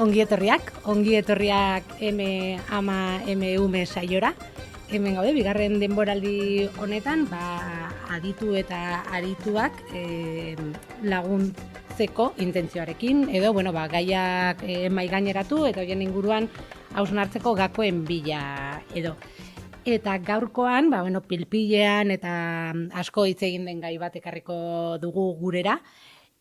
ongi etorriak M saiora. Hemen gaude, bigarren denboraldi honetan, aditu eta arituak laguntzeko intentzioarekin, edo, gaiak mahai gaineratu, eta horien inguruan hausnartzeko gakoen bila edo. Eta gaurkoan, pilpilean eta asko hitz egin den gai bat ekarriko dugu gurera,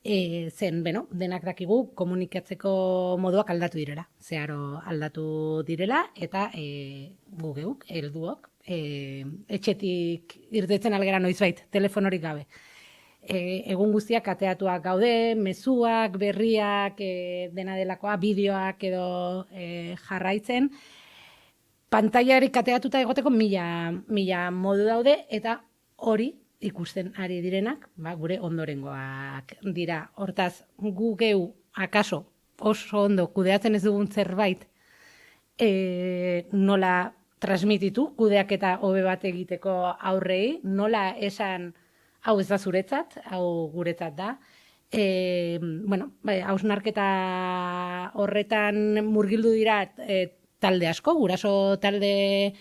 denak dakigu komunikatzeko moduak aldatu direla. Zeharo aldatu direla eta gu geuk, helduok, etxetik irtetzen algera noizbait, telefonorik gabe. Egun guztiak kateatuak gaude, mezuak, berriak, dena delakoa, bideoak edo jarraitzen. Pantailarik kateatuta egoteko mila modu daude eta hori ikusten ari direnak, gure ondorengoak dira. Hortaz, gu geu akaso oso ondo kudeatzen ez dugun zerbait nola transmititu, kudeaketa hobe bat egiteko aurrei, nola esan hau ez da zuretzat, hau guretzat da. Hausnarketa horretan murgildu dira talde asko, guraso talde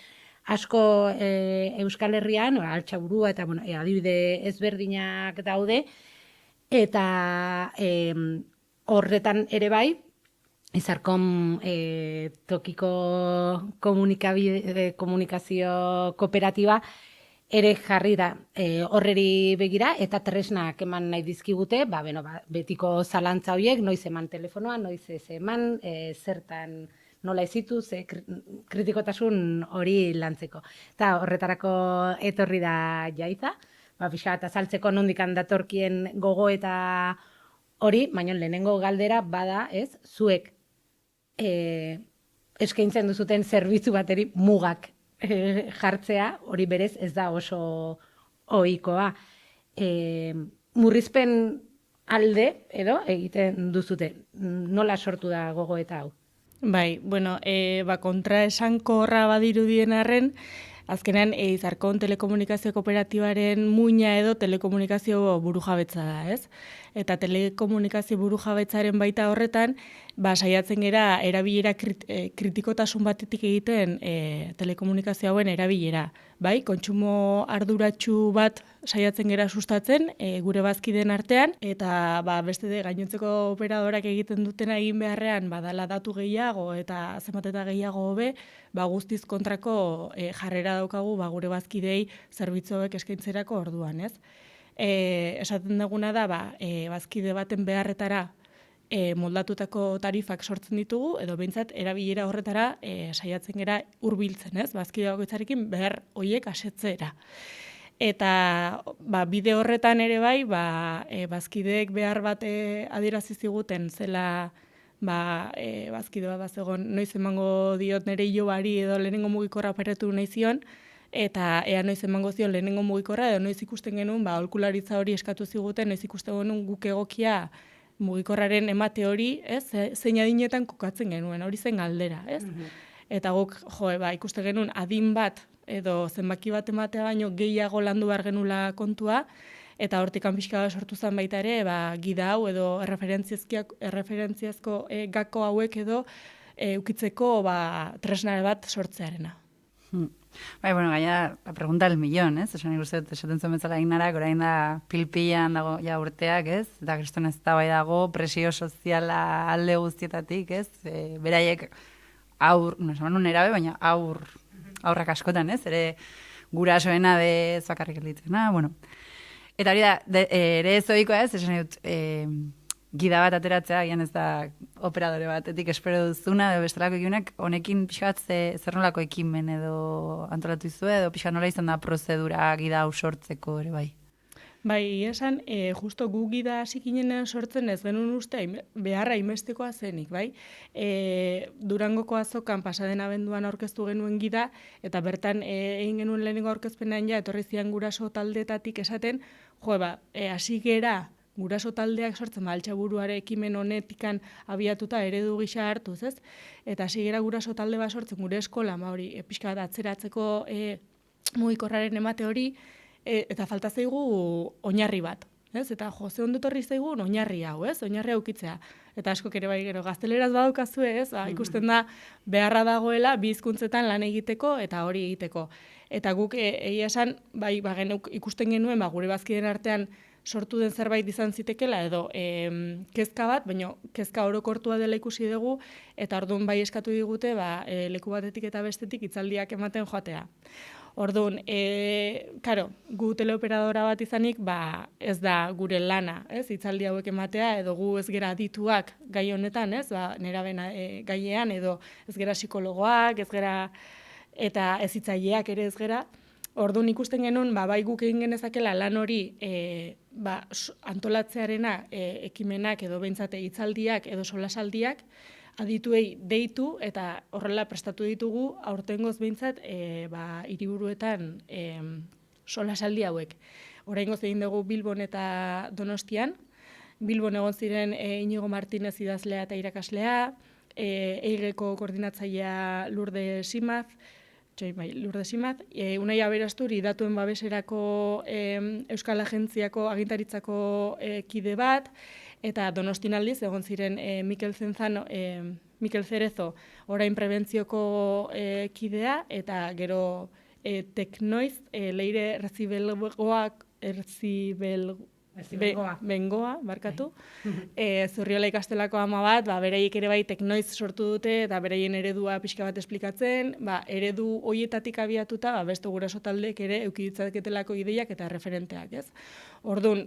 asko Euskal Herrian, Altxaburua eta adibide ezberdinak daude, eta horretan ere bai, Izarkom tokiko komunikazio kooperatiba ere jarri da horreri begira, eta tresnak eman nahi dizkigute, betiko zalantza horiek, noiz eman telefonoa, noiz ez eman, zertan nola ezitu, kritikotasun hori lantzeko. Eta horretarako etorri da Jaiza, pixka bat azaltzeko nondikan datorkien gogo eta hori, baina lehenengo galdera bada, zuek eskaintzen duzuten zerbitzu bateri mugak jartzea, hori berez ez da oso ohikoa. Murrizpen alde edo egiten duzute, nola sortu da gogo eta hau? Bai, kontraesankorra badirudien arren, azkenean Izarkon telekomunikazio kooperatibaren muina edo telekomunikazio burujabetza da, ez? Eta telekomunikazio burujabetzaren baita horretan, saiatzen gera erabilera kritikotasun batetik egiten telekomunikazio hauen erabilera. Bai, kontsumo arduratsu bat saiatzen gera sustatzen gure bazkideen artean, eta beste gainontzeko operadorak egiten dutena egin beharrean badala datu gehiago eta zenbat eta gehiago hobe, guztiz kontrako jarrera daukagu gure bazkidei zerbitzuek eskaintzerako orduan, ez? Esaten duguna da, bazkide baten beharretara moldatutako tarifak sortzen ditugu, edo behintzat erabilera horretara saiatzen gera hurbiltzen, ez? Bazkide bakoitzarekin behar horiek asetzera. Eta bide horretan ere bai, bazkideek behar bat adierazi ziguten zela bazkide bat bazegon noiz emango diot nire ilobari edo lehenengo mugikorra operatu nahi zion, eta ea noiz emango zion lehenengo mugikorra, edo noiz ikusten genuen, aholkularitza hori eskatu ziguten, noiz ikusten genuen guk egokia mugikorraren emate hori, zein adinetan kokatzen genuen, hori zen galdera, ez? Eta guk, ikusten genuen adin bat, edo zenbaki bat ematea baino gehiago landu behar genula kontua, eta hortik pixka sortu zen baita ere, gida hau edo erreferentziazko gako hauek edo ukitzeko tresnare bat sortzearena. Gaina, la pregunta del millón, ez? Esan esaten zuen bezala Ignarak, orain da pilpilan dago ja urteak, ez? Eta kriston ez da bai dago, presio soziala alde guztietatik, ez? Beraiek nerabe, baina aurrak askotan, ez? Ere gurasoena de zakarrik elitzena, Eta hori da, ere ez ohikoa ez, esan dut, gida bat ateratzea, gian ez da operadore batetik espero duzuna, edo bestelako ekimenak, honekin pixka bat zer nolako ekimen edo antolatu izue, edo pixka nola izan da prozedura gida hau sortzeko ere bai? Bai, esan, justo gu gida hasikinean sortzen ez genuen uste beharra inbestekoa zenik, bai? Durangoko azokan pasaden abenduan aurkeztu genuen gida, eta bertan egin genuen lehenengo aurkezpenean etorri zian guraso taldetatik esaten, hasi gera guraso taldeak sortzen, Altxaburuare ekimen honetikan abiatuta eredu gisa hartuz, ez? Eta hasi gera guraso talde bat sortzen gure eskola, pixka bat atzeratzeko mugikorraren emate hori, eta falta zaigu oinarri bat. ez? Eta Jose ondo etorri zaigun oinarri hau, ez? Oinarri aukitzea. Eta askok ere bai gero gazteleraz badaukazue, ez? Ikusten da beharra dagoela bi hizkuntzetan lan egiteko eta hori egiteko. Eta guk egia esan bai geneuk ikusten genuen gure bazkideen artean sortu den zerbait izan zitekela edo kezka bat, baina kezka orokortua dela ikusi dugu eta orduan bai eskatu digute leku batetik eta bestetik hitzaldiak ematen joatea. Orduan, karo, gu teleoperadora bat izanik, ez da gure lana, ez, hitzaldi hauek ematea, edo gu ez gera adituak gai honetan, ez, neraben gaiean, edo ez gera psikologoak, ez gera, eta ez hitzaileak ere ez gera. Orduan ikusten genuen, bai guk egin genezakela lan hori antolatzearena ekimenak edo behintzate hitzaldiak edo solasaldiak, adituei deitu eta horrela prestatu ditugu aurtengoz behintzat hiriburuetan solasaldi hauek. Oraingoz egin dugu Bilbon eta Donostian. Bilbon egon ziren Inigo Martinez idazlea eta irakaslea, EIGeko koordinatzailea Lourdes Simaz, Unai Aberasturi datuen babeserako Euskal Agentziako agintaritzako kide bat, eta Donostin aldiz egon ziren Mikel Cerezo orain prebentzioko kidea, eta gero Teknoiz, Leire Bengoa, barkatu. Zurriola ikastelako ama bat, bereiek ere bai Teknoiz sortu dute, eta bereien eredua pixka bat esplikatzen, eredu hoietatik abiatuta, beste guraso taldeek ere eukiditzaketelako ideiak eta referenteak, ez? Orduan,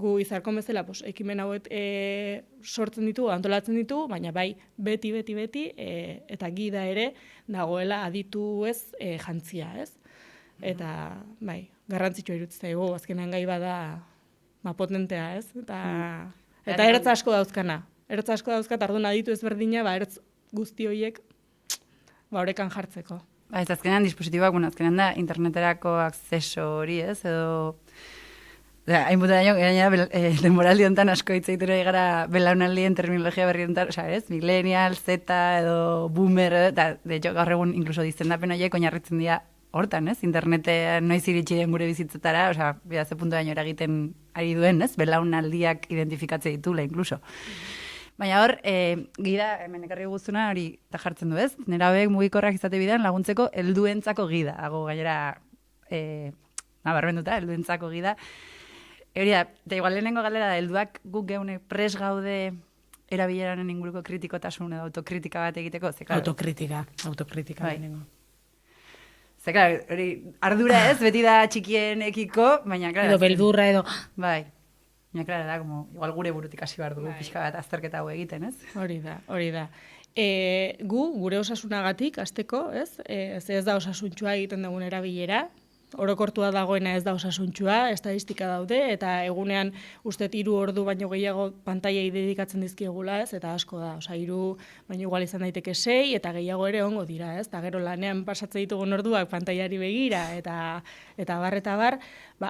gu izarkon bezala, ekimen hauet sortzen ditu, antolatzen ditu, baina bai beti, eta gida ere dagoela aditu ez jantzia, ez? Eta, bai, garrantzitsua iruditzen zaigu, azkenean gai bada potentea, ez? Eta ertz asko dauzkana. Ertz asko dauzkat, orduan aditu ezberdina, ertz guzti horiek orekan jartzeko. Ez azkenean dispositiboak, azkenean da interneterako akzeso hori, ez? Edo hainbuta gainera denboraldi honetan asko hitz egitera gara belaunaldien terminologia berri honetan, ez? Millennial, Z edo boomer, eta de hecho gaur egun inkluso dizendapen horiek oinarritzen dira hortan, ez? Internetean noiz iritsi den gure bizitzetara, ze puntu daño eragiten ari duen, ez? Belaunaldiak identifikatze ditula, inkluso. Baina hor, gida, hemen ekarri guztuna hori eta jartzen du, ez? Nerabeek mugikorrak izate bidean laguntzeko helduentzako gida. Hago gainera, barbenduta, helduentzako gida. Hori da, eta igual lehenengo galera da, helduak guk geune pres gaude erabileraren inguruko kritikotasun edo autokritika bat egiteko. Autokritika lehenengo. Ze, klar, hori ardura ez, beti da txikienekiko, baina, klar... Edo beldurra, edo... Bai. Baina, klar, da, como, igual gure burutik hasi behar dugu, pixka bat azterketa hau egiten, ez? Hori da. Gure osasunagatik, azteko, ez? Ez da osasuntxua egiten dugun erabilera, orokortua dagoena ez da osasuntxua, estadistika daude, eta egunean uste 3 ordu baino gehiago pantaiai dedikatzen dizkiegula, ez? Eta asko da, 3 baino igual izan daiteke 6, eta gehiago ere ongo dira, ez? Eta gero lanean pasatzen ditugun orduak pantaiari begira, eta bar,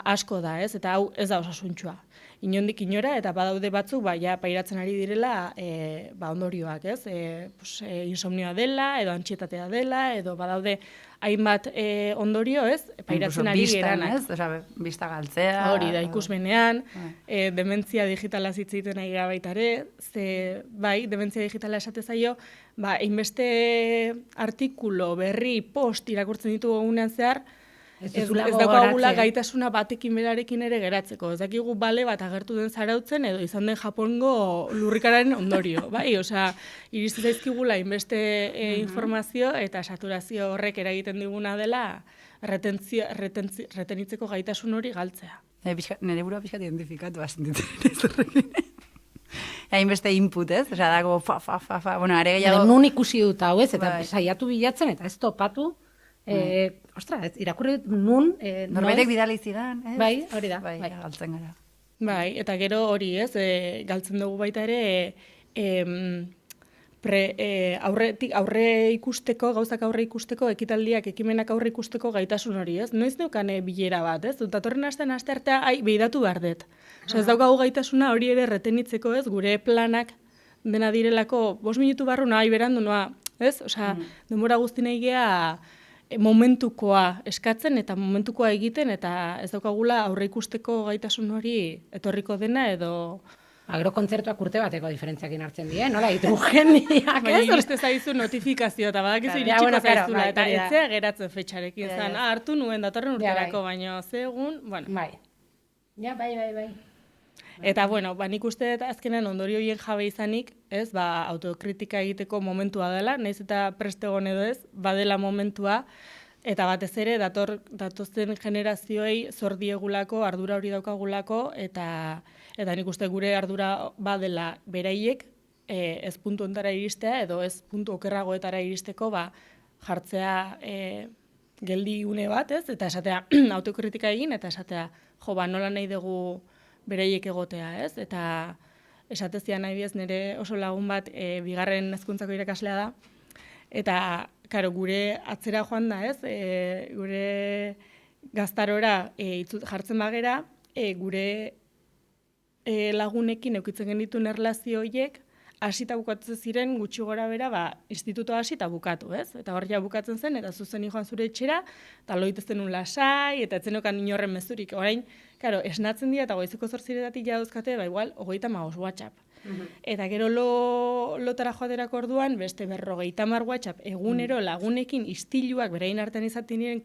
asko da, ez? Eta hau ez da osasuntxua. Inondik inora, eta badaude batzuk, pairatzen ari direla ondorioak, ez? Insomnioa dela, edo antxietatea dela, edo badaude hainbat ondorio, ez? Pairatzen ari geranak. Bista galtzea. Hori da, ikusmenean, dementzia digitala zitziten ari gara baita ere, bai, dementzia digitala esate zaio, hainbeste artikulo, berri, post irakurtzen ditugu egunean zehar, ez daukagula gaitasuna batekin berarekin ere geratzeko. Ez dakigu bale bat agertu den zarautzen edo izan den Japongo lurrikararen ondorio. Bai, iristen zaizkigula inbeste informazio eta saturazio horrek eragiten diguna dela retenitzeko gaitasun hori galtzea. Nire burua pixkat identifikatu bazen hainbeste input, ez? Dago fa. Bueno, are gehiago... Nun ikusi dut hau, ez? Eta saiatu bilatzen, eta ez topatu. Irakurri nun... Norbaitek bidali zidan, ez? Bai, hori da. Bai, galtzen gara. Bai, eta gero hori, ez? Galtzen dugu baita ere aurre ikusteko, gauzak aurre ikusteko, ekitaldiak, ekimenak aurre ikusteko gaitasun hori, ez? Noiz neukan bilera bat, ez? Datorren asteartea, behidatu behar dut. Ez daukagu gaitasuna hori ere retenitzeko, ez? Gure planak dena direlako, 5 minutu barru berandu noa, ez? Denbora guzti nahi gea momentukoa eskatzen eta momentukoa egiten, eta ez daukagula aurre ikusteko gaitasun hori etorriko dena edo... Agrokontzertuak urte bateko diferentziakin hartzen die, nola, hidrogeniak, Baina ez? iriste zaizu notifikazio, eta badakizu Claro, iritsiko bueno, claro, zaizula, bai, eta bai, da. etzea geratzen fetxarekin zan. Hartu nuen datorren urterako, bai. baina ze egun, bueno. Bai. Ja, bai. Eta, bueno, nik uste dut azkenean ondorio horien jabe izanik, ez, autokritika egiteko momentua dela, nahiz eta preste egon edo ez, badela momentua, eta batez ere datozen generazioei zor diegulako, ardura hori daukagulako, eta nik uste gure ardura badela beraiek, ez puntu ontara iristea, edo ez puntu okerragoetara iristeko, jartzea geldi une bat, ez, eta esatea autokritika egin, eta esatea, nola nahi dugu beraiek egotea, ez? Eta esatezian nahi diez, nire oso lagun bat bigarren hezkuntzako irakaslea da, eta, karo, gure atzera joan da, ez? Gure gaztarora jartzen bagera, gure lagunekin eukitzen genituen erlazio horiek, hasita bukatzen ziren gutxi gora bera, institutoa hasita bukatu, ez? Eta hor ja bukatzen zen, eta zuzen joan zure etxera, eta loitezen un lasai, eta etzenokan inorren mezurik. Orain, karo, esnatzen dira, eta goizeko 8:00 jauzkate, igual, 35 WhatsApp. Eta gero lotara joaterako orduan, beste 50 WhatsApp egunero lagunekin istiluak berain artean izaten diren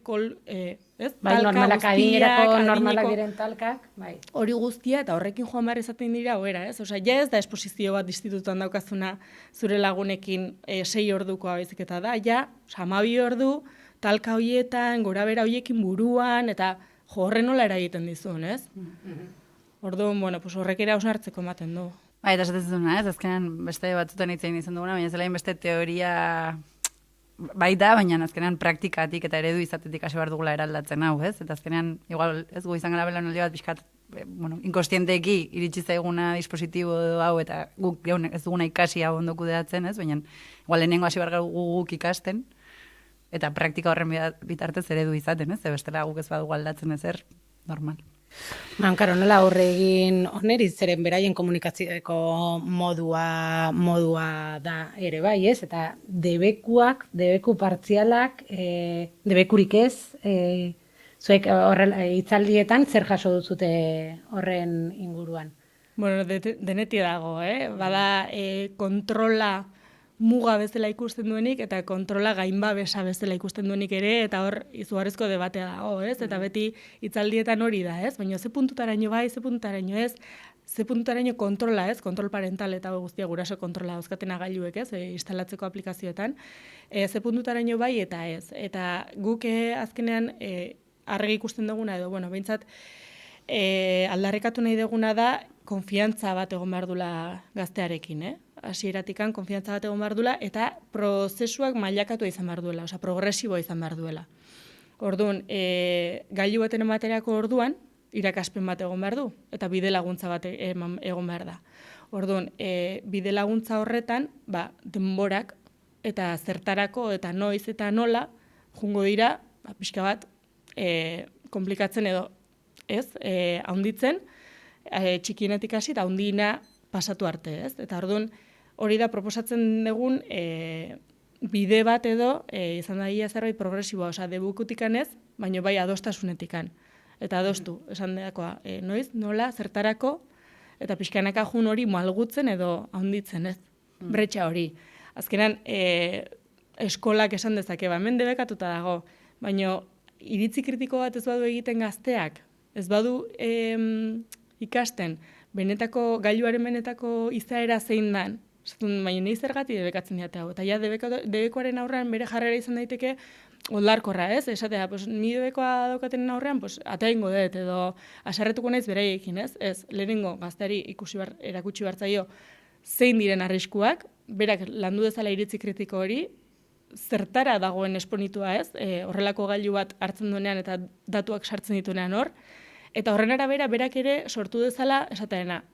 Bai, normalak adinerako normalak diren talkak, bai. Hori guztia, eta horrekin joan behar izaten dira, oera, ez? Osea, ja ez da esposizio bat institutuan daukazuna zure lagunekin 6 ordukoa baizik eta da, ja, 12 ordu, talka hoietan, gora bera hoiekin buruan, eta horren nola eragiten dizun, ez? Orduan, bueno, horrek ere hausnartzeko ematen du. Bai, eta esaten zuen, ez? Azkenean beste batzutan hitzein izan duguna, baina zelain beste teoria baita, baina azkenean praktikatik eta eredu izatetik hasi behar dugula eraldatzen hau, ez? Eta azkenean, igual, ez gu izan gara belaunaldi bat pixkat, inkostienteki iritsi zaiguna dispositibo hau, eta guk ez duguna ikasi hau ondo kudeatzen, ez? Baina, igual, lehenengo hasi behar guk ikasten, eta praktika horren bitartez eredu izaten, ez? Bestela guk ez badugu aldatzen ezer, normal. Karo, nola aurre egin oneri, zeren beraien komunikatzeko modua da ere bai, ez? Eta debeku partzialak, debekurik ez, zuek hitzaldietan zer jaso duzute horren inguruan? Bueno, denetik dago, Bada kontrola muga bezala ikusten duenik, eta kontrola gainbabesa bezala ikusten duenik ere, eta hor izugarrizko debatea dago, ez? Eta beti hitzaldietan hori da, ez? Baina ze puntutaraino bai, ze puntutaraino ez, ze puntutaraino kontrola, ez? Kontrol parental eta guztia guraso kontrola dauzkatena gailuek, ez? Instalatzeko aplikazioetan. Ze puntutaraino bai eta ez. Eta guk azkenean argi ikusten duguna, edo, bueno, behintzat aldarrikatu nahi duguna da, konfiantza bat egon behar dula gaztearekin, hasieratikan konfiantza bat egon behar duela, eta prozesuak mailakatu izan behar duela, osea, progresiboa izan behar duela. Orduan, gailu baten ematerako orduan, irakaspen bat egon behar du, eta bide laguntza bat egon behar da. Orduan, bide laguntza horretan, denborak, eta zertarako, eta noiz, eta nola, jungo dira, pixka bat, komplikatzen edo, ez, haunditzen, txikienetik hasi, eta haundina pasatu arte, ez? Eta orduan, hori da proposatzen dugun bide bat edo izan da zerbait progresiboa, osea, debukutikan ez, baina bai adostasunetikan. Eta adostu, esan dakoa, noiz, nola, zertarako, eta pixkanaka jun hori malgutzen edo haunditzen, ez? Bretxa hori. Azkenan, eskolak esan dezake, hemen debekatuta dago, baina iritzi kritiko bat ez badu egiten gazteak, ez badu ikasten, gailuaren benetako izaera zein dan, baina nahi zergatik debekatzen diate hau. Eta ja, debekoaren aurrean bere jarrera izan daiteke oldarkorra, ez? Esatea, ni debekoa daukatenen aurrean, atea ingo dut, edo asarretuko naiz beraiekin, ez? Ez, lehenengo gazteari erakutsi bartzaio zein diren arriskuak, berak landu dezala iritzi kritiko hori, zertara dagoen esponitua, ez? Horrelako gailu bat hartzen duenean eta datuak sartzen dituenean hor, eta horren arabera, berak ere sortu dezala esatearena,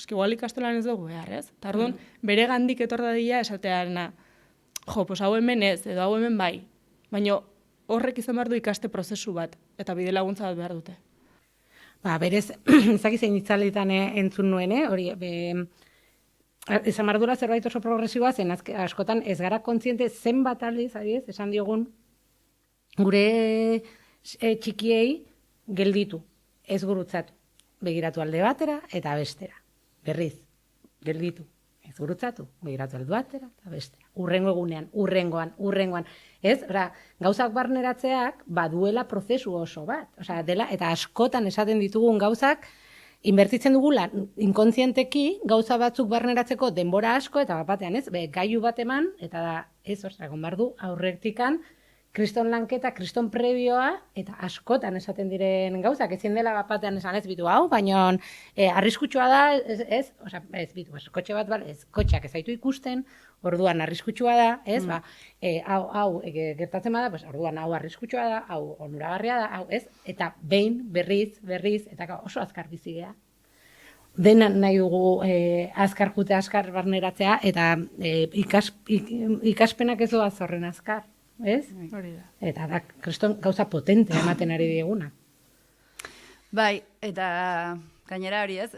igual ikastolan ez dugu behar, ez? Eta orduan, bere gandik etor dadila esatearena, hau hemen ez, edo hau hemen bai, baina horrek izan behar du ikaste prozesu bat, eta bide laguntza bat behar dute. Berez, ezakizein itzalitan entzun nuen, hori, izan behar dura zerbait oso progresiboa, zen askotan ez gara kontziente zenbat aldiz, esan diogun, Gure txikiei gelditu, ez gurutzatu. Begiratu alde batera eta bestera. Berriz, gelditu, ez gurutzatu, begiratu alde batera eta bestera. Urrengo egunean, urrengoan. Ez, gauzak barneratzeak baduela prozesu oso bat. Dela, eta askotan esaten ditugun gauzak, inbertitzen dugula inkontzienteki gauza batzuk barneratzeko denbora asko, eta batean ez, gailu bat eman, eta da, ez, egon behar du, aurrektikan, kriston lanketa, kriston prebioa, eta askotan esaten diren gauzak, ezin dela batean esan ez bitu hau, baina arriskutsua da, ez bitu, kotxe bat, ez, kotxeak ez zaitu ikusten, orduan arriskutsua da, ez, hau gertatzen bada, orduan hau arriskutsua da, hau onuragarria da, hau, ez, eta behin, berriz, eta oso azkar bizi gea. Dena nahi dugu azkar jute, azkar barneratzea, eta ikaspenak ez doa zorren azkar. Ez? Hori da. Eta da, kriston gauza potente ematen ari dieguna. Bai, eta gainera hori ez,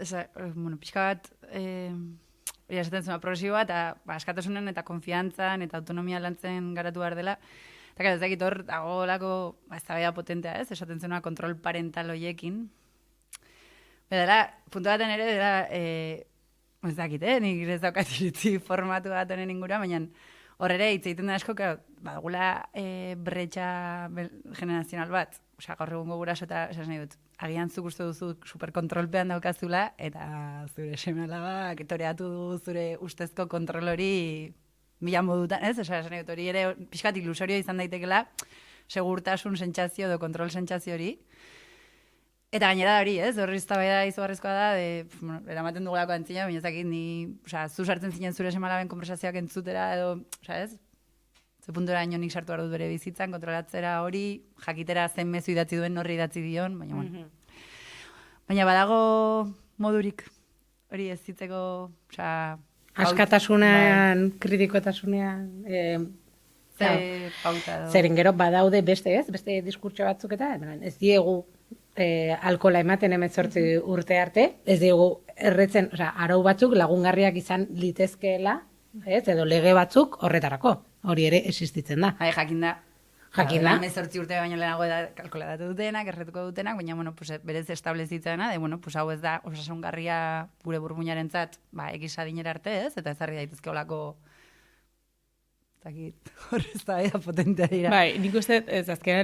pixka bat, hori esaten zuen progresiboa, eta askatasunen eta konfiantzan eta autonomia lantzen garatu behar dela. Eta ez dakit hor, dago lako, eztabaida potentea ez, esaten zuen kontrol parental hoiekin. Dela, puntu baten ere, dela, ez dakit, nik ez daukat iritzi formatu bat honen ingura, baina hor ere, hitz egiten da asko, badagula bretxa generazional bat, gaur egungo guraso eta esan nahi dut, agian zuk uste duzu superkontrolpean daukazula, eta zure seme-alabak toreatu du zure ustezko kontrol hori mila modutan, ez? Esan nahi dut, hori ere pixkat ilusorio izan daitekela, segurtasun sentsazio edo kontrol sentsazio hori. Eta gainera hori, ez? Horri eztabaida izugarrizkoa da, eramaten dugulako antzina, baina ezakit ni, zu sartzen zinen zure seme-alaben konversazioak entzutera, edo, ez? Ze puntura ino nik sartu behar dut bere bizitzan, kontrolatzera hori, jakitera zen mezu idatzi duen, norri idatzi dion, baina, bueno. Baina badago modurik, hori ez zitzeko, askatasunean, kritikoetasunean, zeren gero badaude beste, ez? Beste diskurtso batzuk eta, ez diegu alkola ematen 18 urte arte, ez diegu erretzen, arau batzuk lagungarriak izan litezkeela, ez? Edo lege batzuk horretarako, hori ere existitzen da. Jakin da. 18 urte baino lehenago da kalkuladatu dutenak, erretuko dutenak, baina berez establezitzena, hau ez da osasungarria gure burmuinarentzat, X adinera arte, ez? Eta ezarri daitezke olako horrez da potentea dira. Bai, nik uste,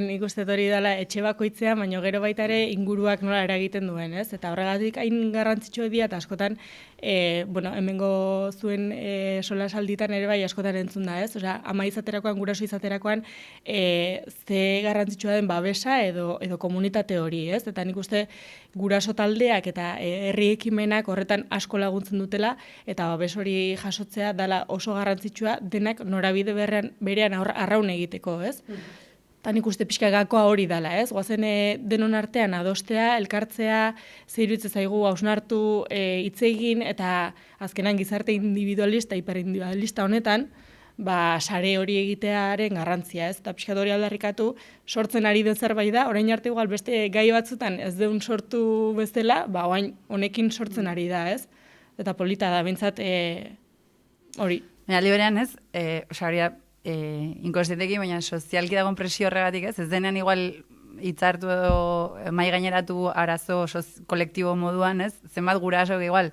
nik uste hori dela etxe bakoitzean, baina gero baita ere inguruak nola eragiten duen, ez? Eta horregatik hain garrantzitsua dira, eta askotan, hemengo zuen solasalditan ere bai askotan entzun da, ez? Osea, ama izaterakoan, guraso izaterakoan, ze garrantzitsua den babesa edo komunitate hori, ez? Eta nik uste guraso taldeak eta herri ekimenak horretan asko laguntzen dutela, eta babes hori jasotzea dela oso garrantzitsua denak norabide berean arraun egiteko, ez? Eta nik uste pixka gakoa hori dela, ez? Goazen denon artean adostea, elkartzea, zeiruitze zaigu hausnartu hitz egin, eta azkenan gizarte individualista, hiperindividualista honetan, sare hori egitearen garrantzia, ez? Eta pixka hori aldarrikatu, sortzen ari den zerbait da, orain arte igual beste gai batzutan ez deun sortu bezala, orain honekin sortzen ari da, ez? Eta polita da, bintzat hori. Aldi berean ez, hori da, inkonstientekin, baina sozialki dagoen presio horregatik ez denean igual hitzartu edo mai gaineratu arazo kolektibo moduan, ez? Zenbat guraso igual,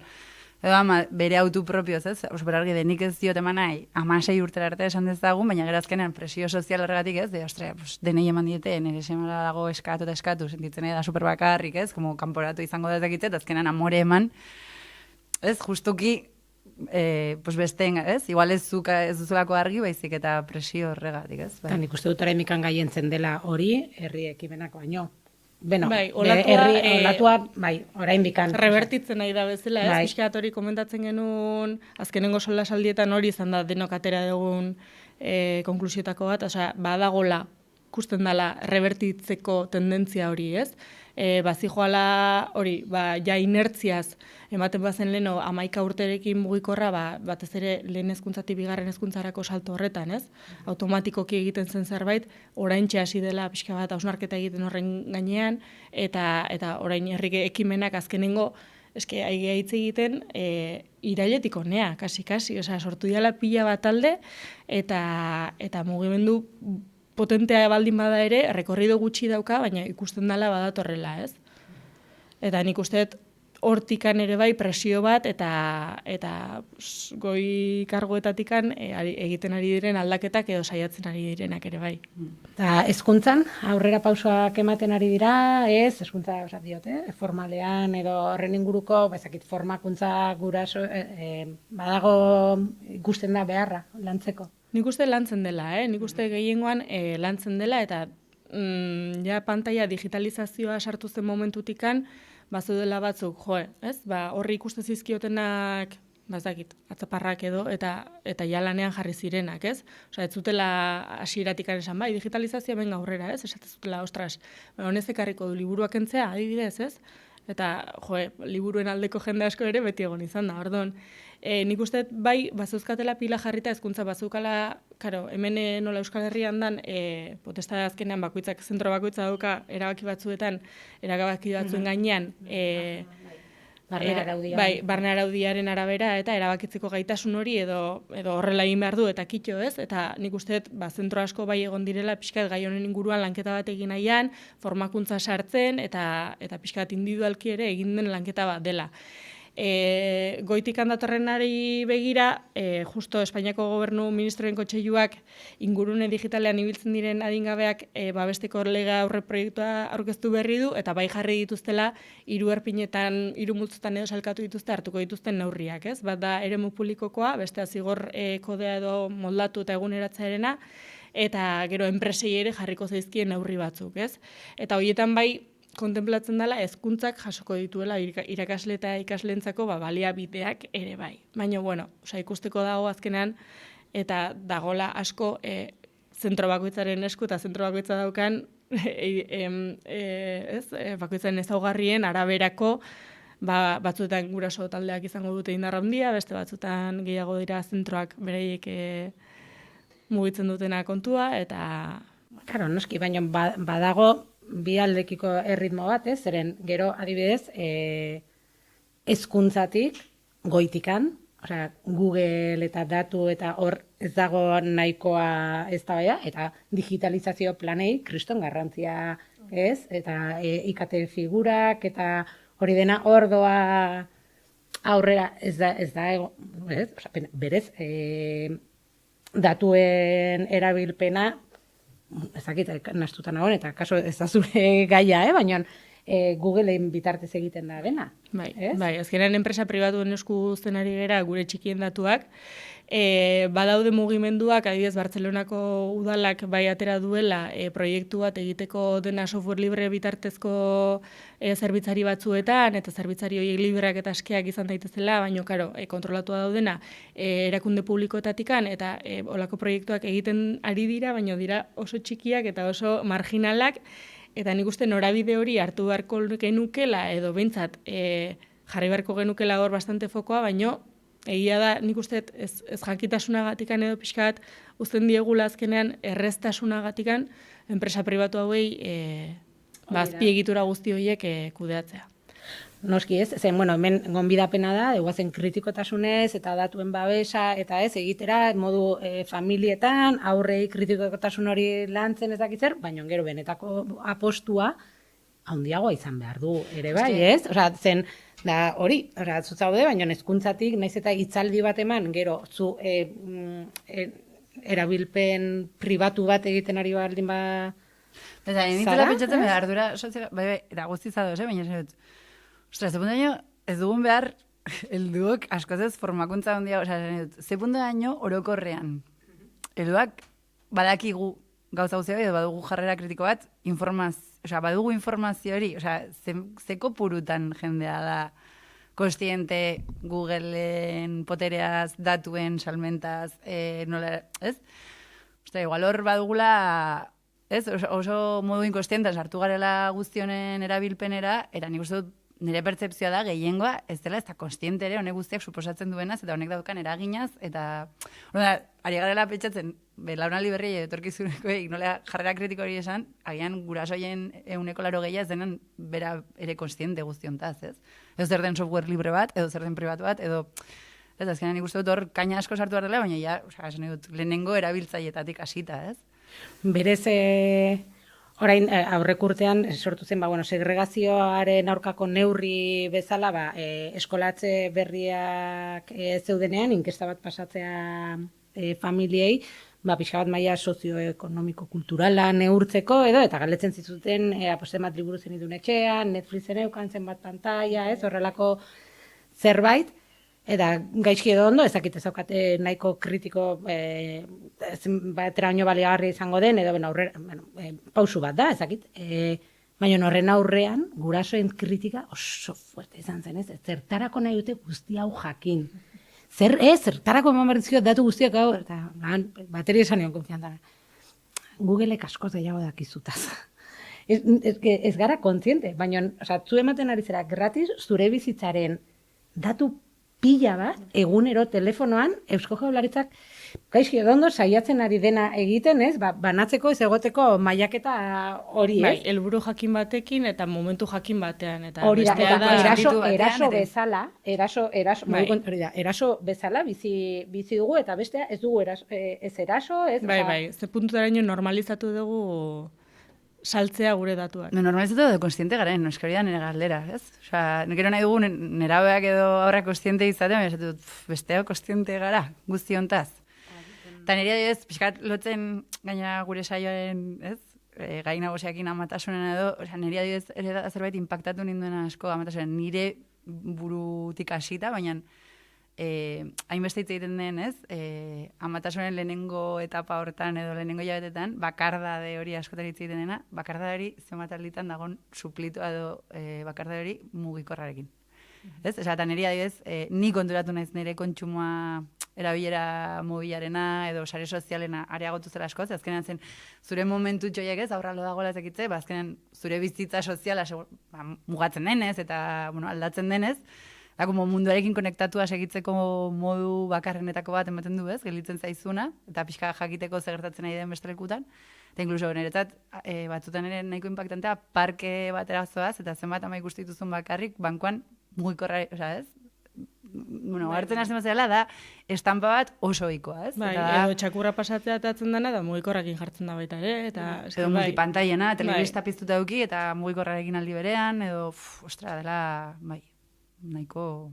edo ama bere autu propioz, ez? Oso berargi denik ez diot eman nahi, 16 urtera arte esan dezagun, baina gero azkenean presio sozial horregatik ez, denei eman diete, nire semala dago eskatu, sentitzen da superbakarrik, ez? Como kanporatu izango da ezakitzet, azkenean amore eman, ez? Justuki besteen, ez? Igual ez duzulako argi, baizik eta presio horregatik, ez? Eta nik uste dut oraindikan gaientzen dela hori, herri ekimenak baino. Beno, olatua, oraindikan. Rebertitzen nahi da bezala, ez? Piskat hori komentatzen genuen, azkenengo solasaldietan hori izan da denok atera dugun konklusiotako bat, osea, badagola, ikusten dela rebertitzeko tendentzia hori, ez? Bazijoala hori, ja inertziaz, ematen bazen leheno 11 urterekin mugikorra, batez ere lehen hezkuntzatik bigarren hezkuntzarako salto horretan, ez? Automatikoki egiten zen zerbait, oraintxe hasi dela pixka bat hausnarketa egiten horren gainean, eta orain herri ekimenak azkenengo, eske aigia hitz egiten, irailetik honea, kasi, osea, sortu dela pila bat talde, eta mugimendu potentea baldin bada ere, rekorrido gutxi dauka, baina ikusten dela badatorrela, ez? Eta nik uste dut hortikan ere bai presio bat eta goi kargoetatikan egiten ari diren aldaketak edo saiatzen ari direnak ere bai. Eta hezkuntzan aurrera pausoak ematen ari dira, ez? Hezkuntza, diote, formalean edo horren inguruko, bezakit, formakuntza guraso, badago ikusten da beharra lantzeko. Nik uste lantzen dela, nik uste gehiengoan lantzen dela, eta ja pantaila digitalizazioa sartu zen momentutikan, bazeudela batzuk, ez? Horri ikusten zizkiotenak, bazakit, atzaparrak edo, eta ja lanean jarri zirenak, ez? Ez zutela hasieratik esan, bai, digitalizazioa benga aurrera, ez? Esate zutela, ostras, honez ekarriko du liburuak entzea, adibidez, ez? Eta, liburuen aldeko jende asko ere beti egon izan da, orduan. Nik uste bai, bazeuzkatela pila jarrita hezkuntza bazeukala, hemen nola Euskal Herrian dan, potestada azkenean bakoitzak, zentro bakoitza dauka erabaki batzuetan, erabaki batzuen gainean, barne araudiaren arabera eta erabakitzeko gaitasun hori edo horrela egin behar du eta kitxo, ez? Eta nik uste zentro asko bai egon direla pixkat gai honen inguruan lanketa bat egin nahian, formakuntza sartzen eta pixkat individualki ere egin den lanketa bat dela. Goitik handatorrenari begira, justo Espainiako Gobernu Ministroen Kontseiluak ingurune digitalean ibiltzen diren adingabeak babesteko lege aurre proiektua aurkeztu berri du, eta bai jarri dituztela 3 erpinetan, 3 multzotan edo salkatu dituzte hartuko dituzten neurriak, ez? Bat da eremu publikokoa, bestea zigor kodea edo moldatu eta eguneratzaerena, eta gero enpresei ere jarriko zaizkien neurri batzuk, ez? Eta horietan bai, kontemplatzen dela hezkuntzak jasoko dituela irakasle eta ikasleentzako baliabideak ere bai. Baina, ikusteko dago azkenean, eta dagola asko zentro bakoitzaren esku eta zentro bakoitza daukan bakoitzaren ezaugarrien araberako batzuetan guraso taldeak izango dute indar handia, beste batzuetan gehiago dira zentroak bereiek mugitzen dutena kontua, eta... Claro, noski, baina badago bi aldekiko erritmo bat, ez? Zeren, gero, adibidez, hezkuntzatik goitikan, Google eta datu eta hor ez dago nahikoa eztabaida, eta digitalizazio planei kriston garrantzia, ez? Eta IKT figurak eta hori dena hor doa aurrera ez da ez? Berez, datuen erabilpena ezakit, nastuta nagoen, eta kaso ez da zure gaia, baina Googleen bitartez egiten da dena. Bai, azkenean enpresa pribatuen esku zenari gera gure txikien datuak, badaude mugimenduak, adibidez Bartzelonako udalak bai atera duela proiektu bat egiteko dena software libre bitartezko zerbitzari batzuetan, eta zerbitzari horiek libreak eta askeak izan daitezela, baina, kontrolatua daudena erakunde publikoetatikan, eta olako proiektuak egiten ari dira, baina dira oso txikiak eta oso marginalak, eta nik uste norabide hori hartu beharko genukela, edo behintzat jarri beharko genukela hor bastante fokoa, baina egia da nik uste ez jakitasunagatikan edo pixkat uzten diegula azkenean erreztasunagatikan enpresa pribatu hauei azpiegitura guzti horiek kudeatzea. Noski ez, hemen gonbidapena da, eguazen kritikotasunez eta datuen babesa eta ez egitera modu familietan, aurrei kritikotasun hori lantzen ez dakitzer, baina gero benetako apostua handiagoa izan behar du ere bai, ez? Zen, da hori, zutzaude, baina hezkuntzatik naiz eta hitzaldi bat eman, gero zu erabilpen pribatu bat egiten ari baldin ba... Eta, nintzela pentsatzen behar dura, bai, eta guztizado, baina ostras, ze puntaino ez dugun behar helduok askozez formakuntza handia, ze puntaino orokorrean. Helduak badakigu gauza guztia edo badugu jarrera kritiko bat, badugu informazio hori, ze kopurutan jendea da kostiente Googleen potereaz, datuen, salmentaz, nola, ez? Igual hor badugula, ez, oso modu inkostientaz hartu garela guztionen erabilpenera, eta nik uste dut nire pertzepzioa da gehiengoa ez dela ez da konstiente ere honek guztiak suposatzen duenaz eta honek daukan eraginaz eta ari garela pentsatzen belaunaldi berriei etorkizunekoei nola jarrera kritiko hori esan agian gurasoien 80% ez denan bera ere konstiente guztiontaz, ez? Edo zer den software libre bat, edo zer den pribatu bat, edo ez azkenean nik uste dut hor kaina asko sartu behar dela, baina ja, esan dut lehenengo erabiltzaietatik hasita, ez? Berez, orain aurrek urtean sortu zen, segregazioaren aurkako neurri bezala, eskolatze berriak zeudenean, inkesta bat pasatzea familiei, pixka bat maila sozioekonomiko-kulturala neurtzeko edo, eta galdetzen zizuten, zenbat liburu zenitun etxean, Netflixen eukan, zenbat pantalla, horrelako zerbait, eta gaizki edo ondo, ezakit ezaukate nahiko kritiko bateraino baliagarri izango den, edo pausu bat da, ezakit. Baina horren aurrean, gurasoen kritika oso fuerte izan zen, ez? Zertarako nahi dute guzti hau jakin. Zertarako eman berrizio datu guztiak hau, eta bateria esan nion konfiantan. Googleek askoz gehiago dakizutaz. Ez gara kontziente, baina zu ematen ari zera gratis zure bizitzaren datu pila bat, egunero telefonoan, Eusko Jaurlaritzak gaizki edondo saiatzen ari dena egiten, ez? Banatzeko ez egoteko mailaketa hori, ez? Helburu jakin batekin eta momentu jakin batean. Hori da, eraso bezala, eraso bezala bizi dugu, eta bestea ez dugu ez eraso, ez? Bai, ze puntutaraino normalizatu dugu saltzea gure datuak. Normalizatu edo konstiente garen, hori da nire galdera, ez? Osea, gero nahi dugu nerabeak edo aurrak konstiente izatea, baina besteak konstiente gara, guzti hontaz. Eta nire adibidez, pixkat lotzen gaina gure saioaren, ez? Gai nagusiakin amatasunen edo, osea, nire adibidez ere da zerbait impactatu ninduen asko amatasunen, nire burutik hasita, baina hainbeste hitz egiten den, ez? Amatasunen lehenengo etapa hortan edo lehenengo jabetetan, bakardade hori askotan hitz egiten dena, bakardade zenbat alditan dagon suplitua edo bakardade hori mugikorrarekin. Ez? Eta niri adibidez, ni konturatu naiz nire kontsumoa erabilera mobilarena edo sare sozialena areagotu zela askoz, azkenean zen zure momentu txoiek ez, aurra lo dagoela ezakitze, azkenean zure bizitza soziala mugatzen denez eta aldatzen denez, da, munduarekin konektatua segitzeko modu bakarrenetako bat ematen du, ez, gelditzen zaizuna, eta pixka jakiteko zer gertatzen nahi den beste lekutan. Eta inkluso niretzat, batzutan ere nahiko impactantea, parke batera zoaz, eta zenbat ama ikustituzun bakarrik, bankoan mugikorra, ez? Hartzen hasten bazela da, estampa bat oso ohikoa, ez? Bai, edo txakurra pasatzea atatzen dena, da mugikorrakin jartzen da baita ere, eta... Edo multipantaiena, telebista piztuta eduki, eta mugikorrarekin aldi berean, edo, ostra, dela, bai, nahiko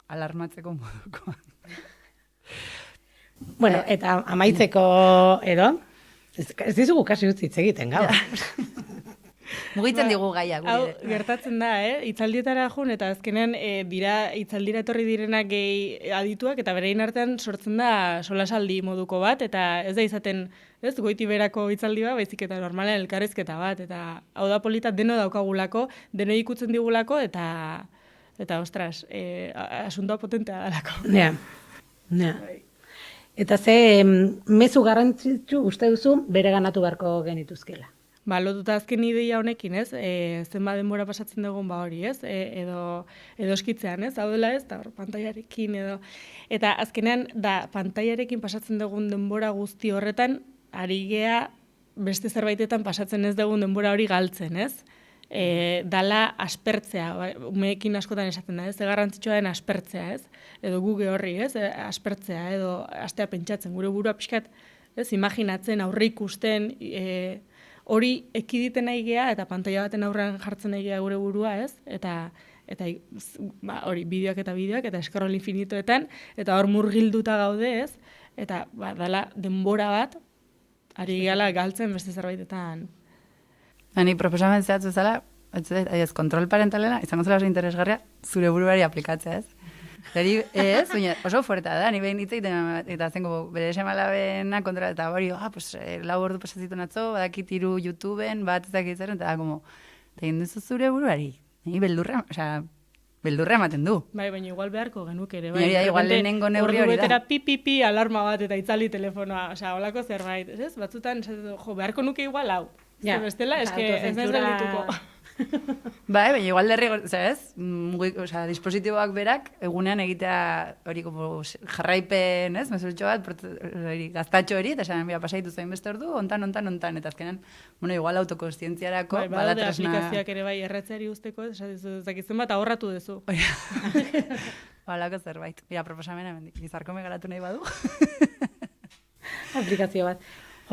alarmatzeko modukoa. Bueno, eta amaitzeko edo, ez dizugu kasi utzi hitz egiten, gaur. Mugitzen digu gaia. Hau, gertatzen da, hitzaldietara jun, eta azkenean dira hitzaldira etorri direnak gehi adituak, eta berein artean sortzen da solasaldi moduko bat, eta ez da izaten, ez, goiti berako hitzaldi bat, baizik eta normalen elkarrizketa bat, eta hau da polita deno daukagulako, deno ikutzen digulako, eta ostras, asuntoa potentea dalako. Ja. Eta ze mezu garrantzitsu uste duzu bere ganatu beharko genituzkela. Lotuta azken ideia honekin, ez? Zenba denbora pasatzen dugun hori, ez? Edo eskitzean, ez? Hau dela, ez? Eta hor, pantailarekin edo... Eta azkenean, pantailarekin pasatzen dugun denbora guzti horretan, ari gea beste zerbaitetan pasatzen ez dugun denbora hori galtzen, ez? Dala aspertzea, umeekin askotan esaten da, ez? Garrantzitsua den aspertzea, ez? Edo guge horri, ez? Aspertzea, edo astea pentsatzen, gure burua pixkat, ez? Imaginatzen, aurre ikusten, hori ekiditen nahi gea, eta pantaila baten aurrean jartzen nahi gea gure burua, ez? Eta hori, bideoak, eta eskarrol infinitoetan, eta hor murgilduta gaude, ez? Eta, dala, denbora bat, ari gala galtzen beste zerbaitetan. Ni proposamen zehatzu zela, kontrol parentalena, izango zela oso interesgarria, zure buruari aplikatzea, ez? Ez, oso fuertea da, ni behin hitz egiten eta zengo bere semalabena kontra, eta hori, lau ordu pasazitu natzo, badakit 3 YouTubeen, bat ezakit zer, eta egin duzu zure buruari. Beldurra ematen du. Bai, baina igual beharko genuke ere, bai. Igual lehenengo neurri hori da. Ordu betera alarma bat eta itzali telefonoa, holako zerbait, ez? Batzutan, beharko nuke igual hau. Bestela, ez naiz geldituko. Bai, baina igual derrigo, ez? Dispositiboak berak, egunean egitea hori jarraipen, ez? Mesurtxo bat, gaztatxo hori, eta esan, pasaitu zain beste ordu, ontan, eta azkenan, igual autokonstientziarako, bada aplikazioak ere bai erretzeri usteko, ezakitzen bat ahorratu duzu. Balako zerbait. Proposamena, gizarko megaratu nahi badu. Aplikazio bat.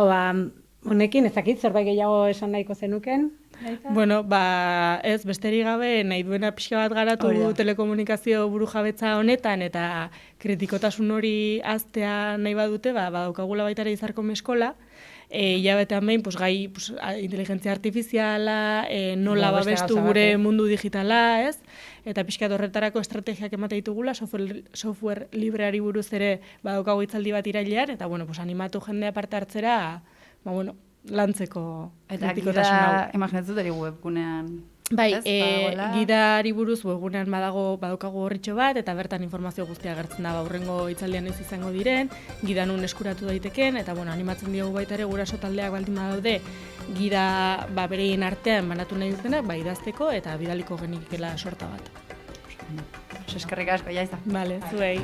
Jo, honekin ez dakit zerbait gehiago esan nahiko zenuken. Bueno, ez besterik gabe nahi duena pixka bat garatu telekomunikazio burujabetza honetan eta kritikotasun hori aztea nahi badute, badaukagula baita ere Izarkom eskola, hilabetean behin gai inteligentzia artifiziala, nola babestu gure mundu digitala, ez? Eta pixkat horretarako estrategiak emate ditugula, software libreari buruz ere badaukagu hitzaldi bat irailean, eta animatu jendea parte hartzera, lantzeko kritikotasun hau. Eta imaginatzen dut webgunean. Bai, gidari buruz webgunean badaukagu horritxo bat, eta bertan informazio guztia agertzen da, hurrengo hitzaldian ez izango diren, gida nun eskuratu daiteken, eta animatzen diogu baita ere guraso taldeak baldin badaude, gida bereien artean banatu nahi dutenak, idazteko eta bidaliko genikela sorta bat. Eskerrik asko, jaiza. Vale, zuei.